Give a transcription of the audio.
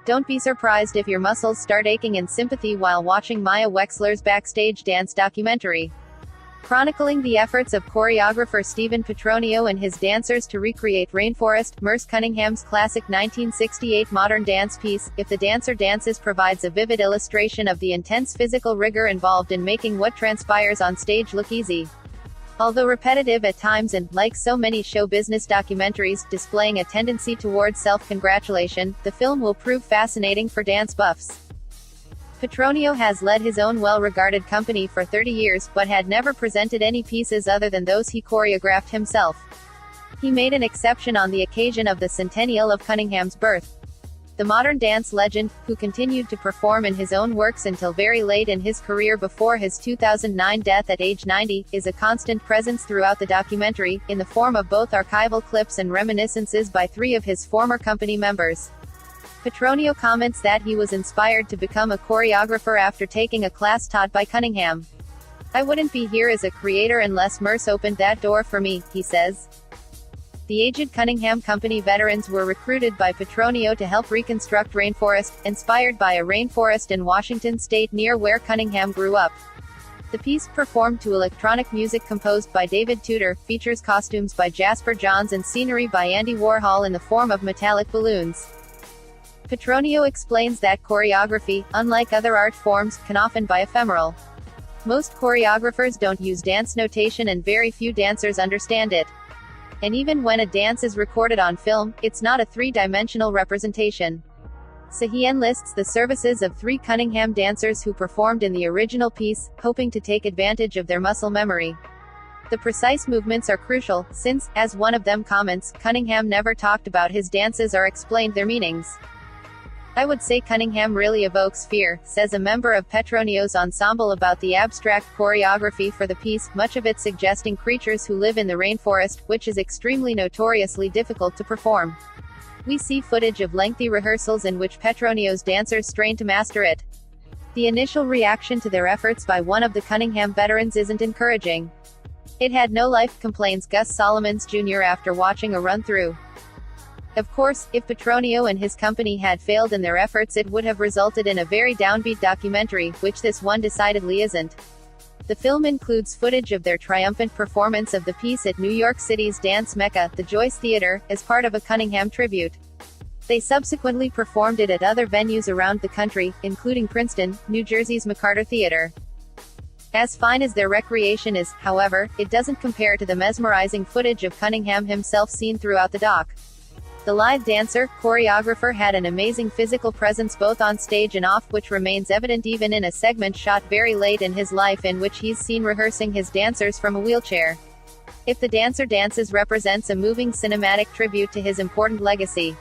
Don't be surprised if your muscles start aching in sympathy while watching Maya Wexler's backstage dance documentary. Chronicling the efforts of choreographer Stephen Petronio and his dancers to recreate Rainforest, Merce Cunningham's classic 1968 modern dance piece, If the Dancer Dances provides a vivid illustration of the intense physical rigor involved in making what transpires on stage look easy. Although repetitive at times and, like so many show business documentaries, displaying a tendency towards self-congratulation, the film will prove fascinating for dance buffs. Petronio has led his own well-regarded company for 30 years, but had never presented any pieces other than those he choreographed himself. He made an exception on the occasion of the centennial of Cunningham's birth. The modern dance legend, who continued to perform in his own works until very late in his career before his 2009 death at age 90, is a constant presence throughout the documentary, in the form of both archival clips and reminiscences by 3 of his former company members. Petronio comments that he was inspired to become a choreographer after taking a class taught by Cunningham. "I wouldn't be here as a creator unless Merce opened that door for me," he says. The aged Cunningham Company veterans were recruited by Petronio to help reconstruct Rainforest, inspired by a rainforest in Washington state near where Cunningham grew up. The piece, performed to electronic music composed by David Tudor, features costumes by Jasper Johns and scenery by Andy Warhol in the form of metallic balloons. Petronio explains that choreography, unlike other art forms, can often be ephemeral. Most choreographers don't use dance notation and very few dancers understand it. And even when a dance is recorded on film, it's not a three-dimensional representation. So he enlists the services of 3 Cunningham dancers who performed in the original piece, hoping to take advantage of their muscle memory. The precise movements are crucial, since, as one of them comments, Cunningham never talked about his dances or explained their meanings. "I would say Cunningham really evokes fear," says a member of Petronio's ensemble about the abstract choreography for the piece, much of it suggesting creatures who live in the rainforest, which is extremely notoriously difficult to perform. We see footage of lengthy rehearsals in which Petronio's dancers strain to master it. The initial reaction to their efforts by one of the Cunningham veterans isn't encouraging. "It had no life," complains Gus Solomons Jr. after watching a run-through. Of course, if Petronio and his company had failed in their efforts, it would have resulted in a very downbeat documentary, which this one decidedly isn't. The film includes footage of their triumphant performance of the piece at New York City's dance mecca, the Joyce Theater, as part of a Cunningham tribute. They subsequently performed it at other venues around the country, including Princeton, New Jersey's McCarter Theater. As fine as their recreation is, however, it doesn't compare to the mesmerizing footage of Cunningham himself seen throughout the doc. The live dancer, choreographer had an amazing physical presence both on stage and off, which remains evident even in a segment shot very late in his life in which he's seen rehearsing his dancers from a wheelchair. If the Dancer Dances represents a moving cinematic tribute to his important legacy.